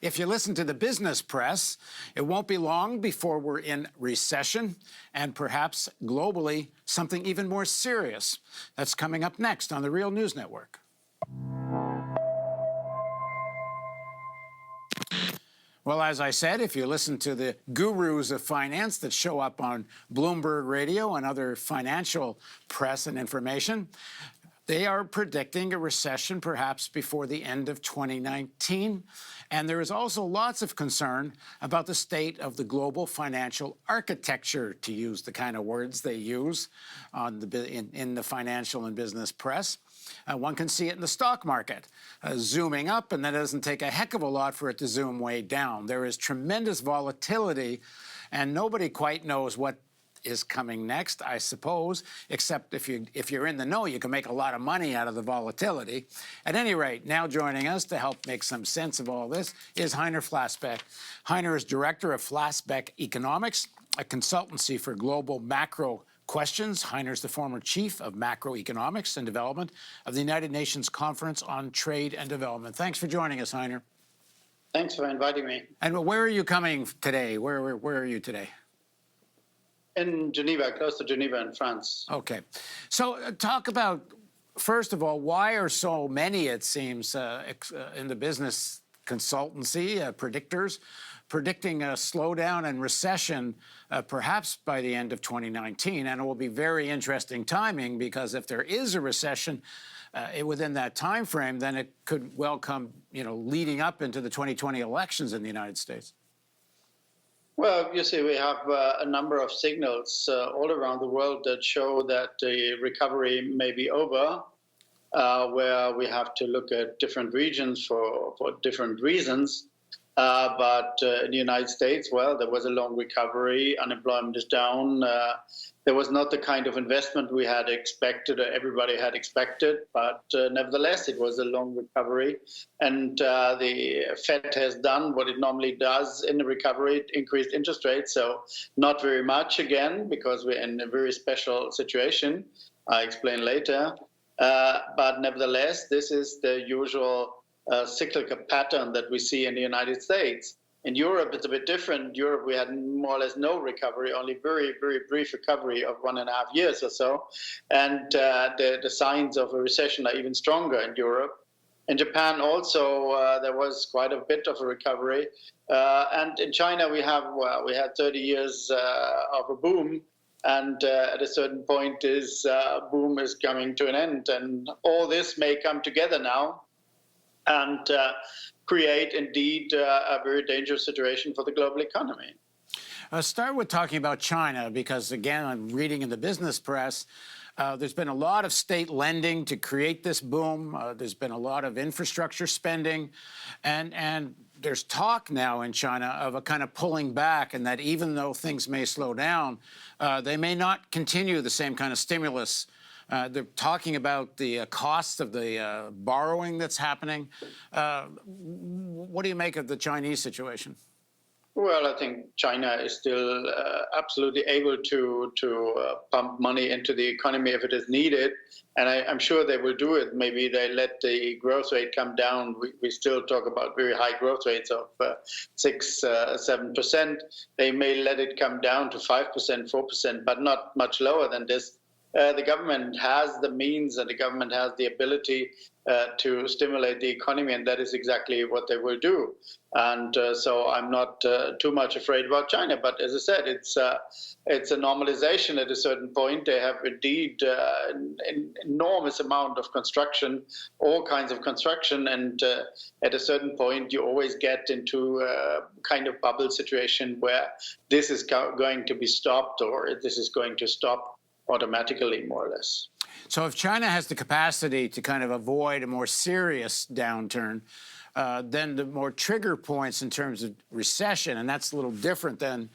If you listen to the business press, it won't be long before we're in recession and perhaps globally something even more serious. That's coming up next on the Real News Network. Well, as I said, if you listen to the gurus of finance that show up on Bloomberg Radio and other financial press and information, they are predicting a recession perhaps before the end of 2019. And there is also lots of concern about the state of the global financial architecture, to use the kind of words they use on in the financial and business press. One can see it in the stock market, zooming up, and then it doesn't take a heck of a lot for it to zoom way down. There is tremendous volatility, and nobody quite knows what is coming next, I suppose, except if you're in the know, you can make a lot of money out of the volatility. At any rate, now joining us to help make some sense of all this is Heiner Flassbeck. Heiner is director of Flassbeck Economics, a consultancy for global macro questions. Heiner's the former chief of macroeconomics and development of the United Nations Conference on Trade and Development. Thanks for joining us, Heiner. Thanks for inviting me. And where are you coming today? Where are you today? In Geneva, close to Geneva in France. Okay. So talk about, first of all, why are so many, it seems, in the business consultancy, predictors, predicting a slowdown and recession perhaps by the end of 2019. And it will be very interesting timing, because if there is a recession within that time frame, then it could well come, leading up into the 2020 elections in the United States. Well, you see, we have a number of signals all around the world that show that the recovery may be over, where we have to look at different regions for different reasons. But in the United States, well, there was a long recovery. Unemployment is down. There was not the kind of investment we had expected or everybody had expected. But nevertheless, it was a long recovery. And the Fed has done what it normally does in the recovery, it increased interest rates. So not very much again, because we're in a very special situation. I'll explain later. But nevertheless, this is the usual cyclical pattern that we see in the United States. In Europe, it's a bit different. In Europe, we had more or less no recovery, only very, very brief recovery of 1.5 years or so. And the signs of a recession are even stronger in Europe. In Japan also, there was quite a bit of a recovery. And in China, we had 30 years of a boom. And at a certain point, this boom is coming to an end. And all this may come together now and create, indeed, a very dangerous situation for the global economy. Start with talking about China, because, again, I'm reading in the business press, there's been a lot of state lending to create this boom. There's been a lot of infrastructure spending. And there's talk now in China of a kind of pulling back, and that even though things may slow down, they may not continue the same kind of stimulus. They're talking about the cost of the borrowing that's happening. What do you make of the Chinese situation? Well, I think China is still absolutely able to pump money into the economy if it is needed. And I'm sure they will do it. Maybe they let the growth rate come down. We still talk about very high growth rates of 6, 7%. They may let it come down to 5%, 4%, but not much lower than this. The government has the means and the government has the ability to stimulate the economy, and that is exactly what they will do. And so I'm not too much afraid about China. But as I said, it's a normalization at a certain point. They have indeed an enormous amount of construction, all kinds of construction, and at a certain point you always get into a kind of bubble situation where this is going to be stopped, or this is going to stop automatically, more or less. So if China has the capacity to kind of avoid a more serious downturn, then the more trigger points in terms of recession, and that's a little different than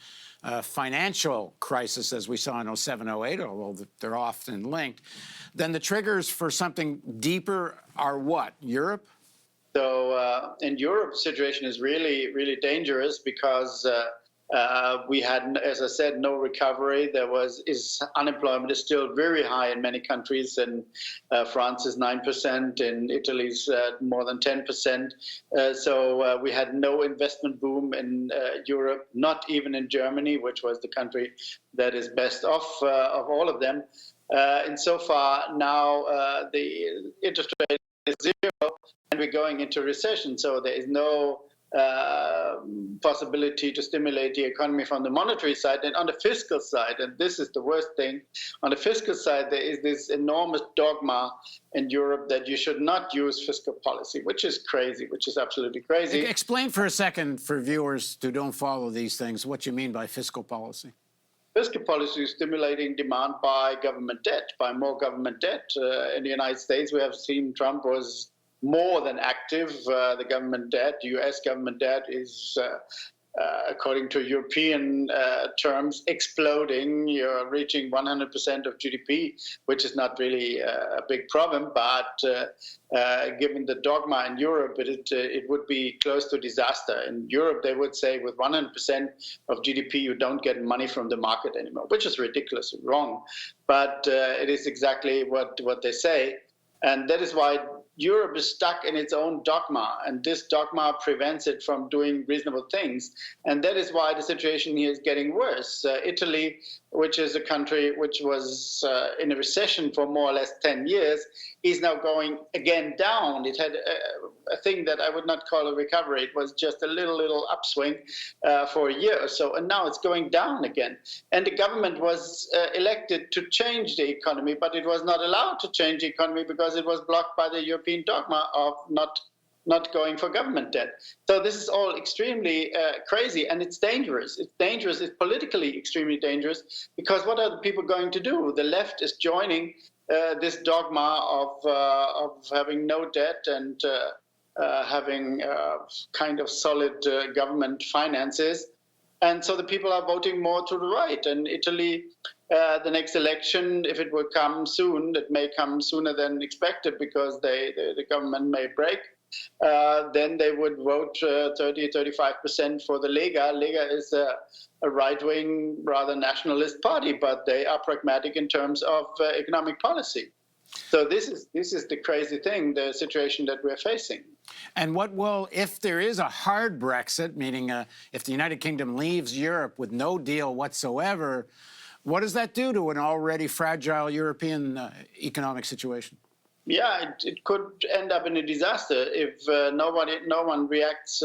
financial crisis as we saw in 07, 08, although they're often linked, then the triggers for something deeper are what? Europe? So in Europe, the situation is really, really dangerous because We had, as I said, no recovery. Unemployment is still very high in many countries, and France is 9%, and Italy's more than 10%. So we had no investment boom in Europe, not even in Germany, which was the country that is best off of all of them. And so far now, the interest rate is zero, and we're going into recession. So there is no possibility to stimulate the economy from the monetary side. And on the fiscal side, and this is the worst thing, on the fiscal side, there is this enormous dogma in Europe that you should not use fiscal policy, which is crazy, which is absolutely crazy. Explain for a second for viewers who don't follow these things what you mean by fiscal policy. Fiscal policy is stimulating demand by government debt, by more government debt. In the United States, we have seen Trump was more than active. The government debt, US government debt is, according to European terms, exploding. You're reaching 100% of GDP, which is not really a big problem. But given the dogma in Europe, it would be close to disaster. In Europe, they would say with 100% of GDP, you don't get money from the market anymore, which is ridiculously wrong. But it is exactly what they say. And that is why Europe is stuck in its own dogma, and this dogma prevents it from doing reasonable things. And that is why the situation here is getting worse. Italy, which is a country which was in a recession for more or less 10 years, is now going again down. It had a thing that I would not call a recovery. It was just a little upswing for a year or so, and now it's going down again. And the government was elected to change the economy, but it was not allowed to change the economy because it was blocked by the European dogma of not going for government debt. So this is all extremely crazy, and it's dangerous. It's dangerous. It's politically extremely dangerous, because what are the people going to do? The left is joining this dogma of having no debt and having kind of solid government finances. And so the people are voting more to the right. And Italy, the next election, if it will come soon, it may come sooner than expected because the government may break. Then they would vote 30-35% for the Lega. Lega is a right-wing, rather nationalist party, but they are pragmatic in terms of economic policy. So this is the crazy thing, the situation that we're facing. And what will, if there is a hard Brexit, meaning if the United Kingdom leaves Europe with no deal whatsoever, what does that do to an already fragile European economic situation? Yeah, it could end up in a disaster if no one reacts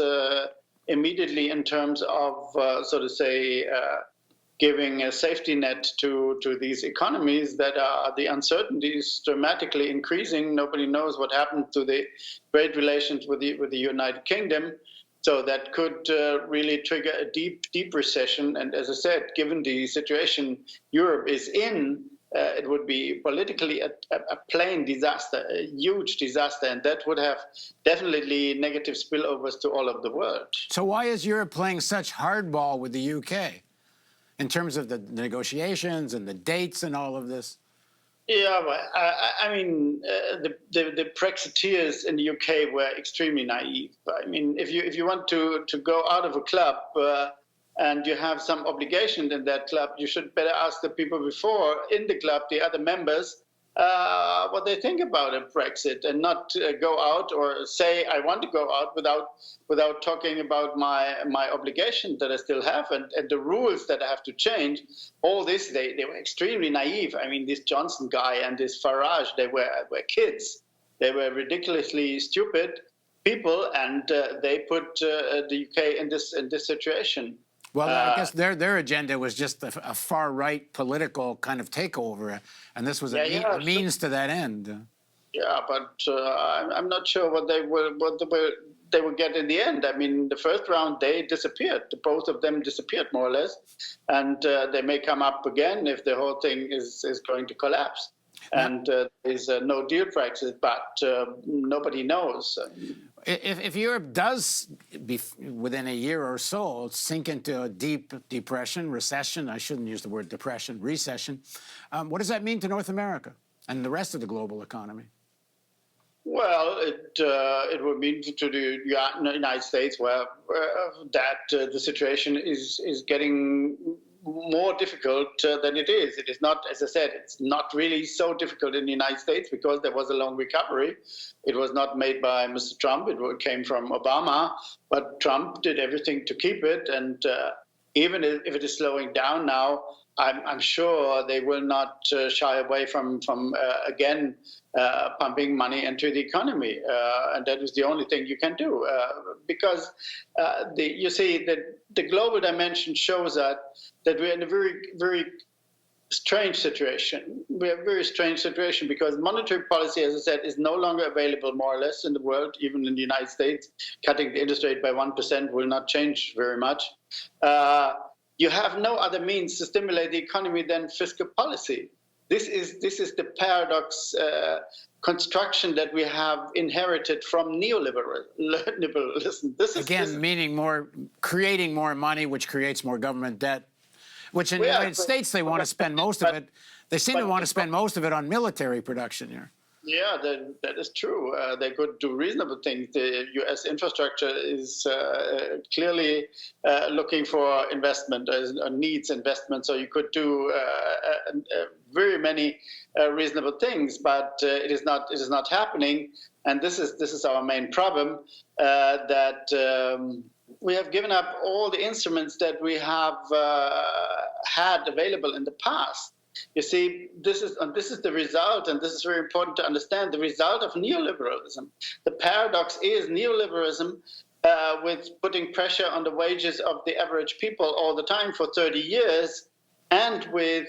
immediately in terms of, so to say, giving a safety net to these economies that are, the uncertainty is dramatically increasing. Nobody knows what happened to the trade relations with the United Kingdom. So that could really trigger a deep recession. And as I said, given the situation Europe is in, it would be politically a plain disaster, a huge disaster, and that would have definitely negative spillovers to all of the world. So why is Europe playing such hardball with the UK in terms of the negotiations and the dates and all of this? Yeah, well, I mean, the Proxy Tears in the UK were extremely naive. I mean, if you want to go out of a club and you have some obligation in that club, you should better ask the people before in the club, the other members, what they think about a Brexit, and not go out or say I want to go out without talking about my obligation that I still have and the rules that I have to change. All this, they were extremely naive. I mean, this Johnson guy and this Farage, they were kids. They were ridiculously stupid people, and they put the UK in this situation. Well, I guess their agenda was just a far-right political kind of takeover, and this was a means to that end. Yeah, but I'm not sure what they will get in the end. I mean, the first round, they disappeared. Both of them disappeared, more or less, and they may come up again if the whole thing is going to collapse. And there's no deal Brexit, but nobody knows. If Europe does, within a year or so, sink into a deep depression, recession, I shouldn't use the word depression, recession, what does that mean to North America and the rest of the global economy? Well, it would mean to the United States that the situation is getting more difficult than it is. It is not, as I said, it's not really so difficult in the United States because there was a long recovery. It was not made by Mr. Trump. It came from Obama, but Trump did everything to keep it. And even if it is slowing down now, I'm sure they will not shy away from again pumping money into the economy, and that is the only thing you can do because you see that the global dimension shows that we're in a very strange situation. We have a very strange situation because monetary policy, as I said, is no longer available more or less in the world, even in the United States. Cutting the interest rate by 1% will not change very much. You have no other means to stimulate the economy than fiscal policy. This is the paradox construction that we have inherited from neoliberalism. Meaning creating more money, which creates more government debt, which in the United States they want to spend most of it. They seem to want to spend most of it on military production here. Yeah, that is true. They could do reasonable things. The U.S. infrastructure is clearly looking for investment, needs investment. So you could do very many reasonable things, but it is not happening. And this is our main problem, that we have given up all the instruments that we have had available in the past. You see, this is the result, and this is very important to understand, the result of neoliberalism. The paradox is neoliberalism with putting pressure on the wages of the average people all the time for 30 years, and with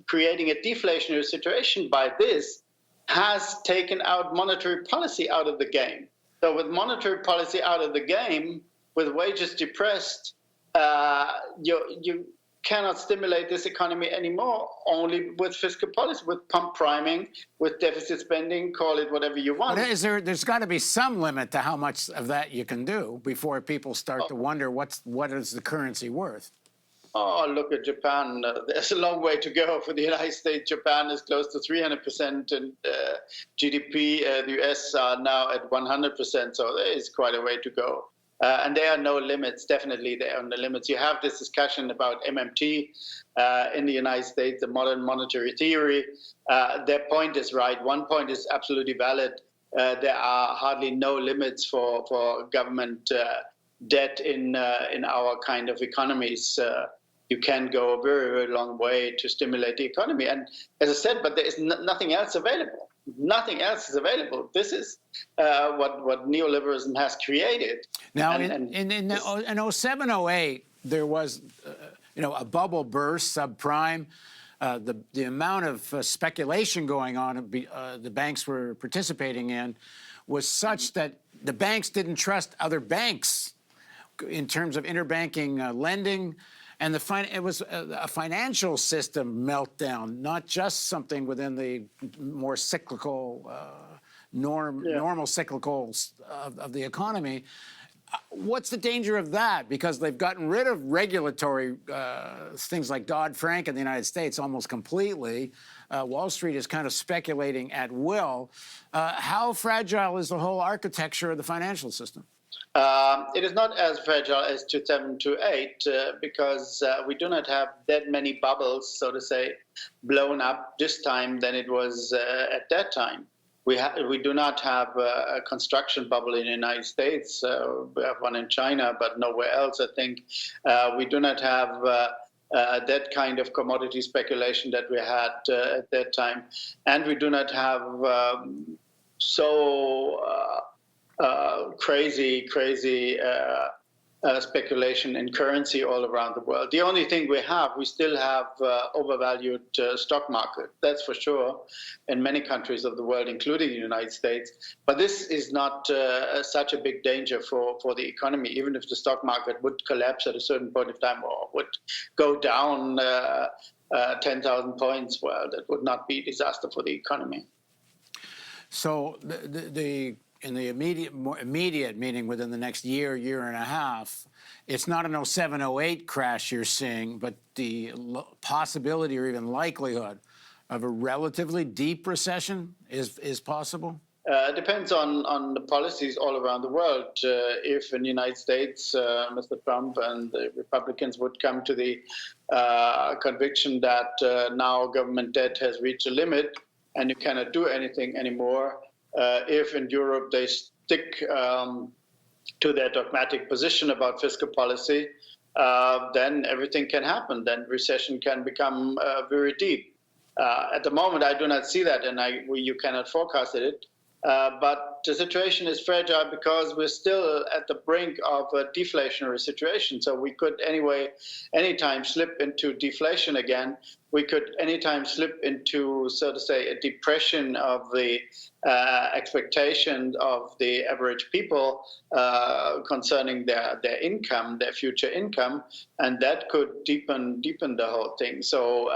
creating a deflationary situation by this, has taken out monetary policy out of the game. So with monetary policy out of the game, with wages depressed, you cannot stimulate this economy anymore, only with fiscal policy, with pump priming, with deficit spending, call it whatever you want. But there's got to be some limit to how much of that you can do before people start to wonder what is the currency worth. Oh, look at Japan. There's a long way to go for the United States. Japan is close to 300% in GDP. The US are now at 100%, so there is quite a way to go. And there are no limits. Definitely, there are no limits. You have this discussion about MMT in the United States, the modern monetary theory. Their point is right. One point is absolutely valid. There are hardly no limits for government debt in our kind of economies. You can go a very long way to stimulate the economy. And as I said, but there is nothing else available. Nothing else is available. This is what neoliberalism has created. Now, in 07, 08, there was, a bubble burst, subprime. The amount of speculation going on, the banks were participating in, was such that the banks didn't trust other banks in terms of interbanking lending. And it was a financial system meltdown, not just something within the more cyclical, normal cyclicals of the economy. What's the danger of that? Because they've gotten rid of regulatory things like Dodd-Frank in the United States almost completely. Wall Street is kind of speculating at will. How fragile is the whole architecture of the financial system? It is not as fragile as 2007 to 2008 because we do not have that many bubbles, so to say, blown up this time than it was at that time. We do not have a construction bubble in the United States. We have one in China, but nowhere else, I think. We do not have that kind of commodity speculation that we had at that time. And we do not have crazy speculation in currency all around the world. The only thing we still have overvalued stock market, that's for sure, in many countries of the world, including the United States. But this is not such a big danger for the economy, even if the stock market would collapse at a certain point of time or would go down 10,000 points. Well, that would not be a disaster for the economy. So in the immediate, meaning within the next year and a half, it's not an 07, 08 crash you're seeing, but the possibility or even likelihood of a relatively deep recession is possible? depends on the policies all around the world. If in the United States, Mr. Trump and the Republicans would come to the conviction that now government debt has reached a limit and you cannot do anything anymore, if in Europe they stick to their dogmatic position about fiscal policy, then everything can happen. Then recession can become very deep. At the moment, I do not see that, and you cannot forecast it. But the situation is fragile because we're still at the brink of a deflationary situation. So we could anytime slip into deflation again. We could anytime slip into, so to say, a depression of the expectations of the average people concerning their income, their future income, and that could deepen the whole thing. So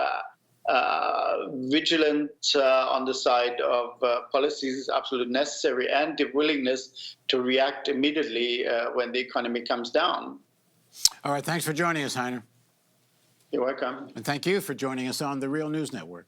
vigilance on the side of policies is absolutely necessary, and the willingness to react immediately when the economy comes down. All right, thanks for joining us, Heiner. You're welcome. And thank you for joining us on the Real News Network.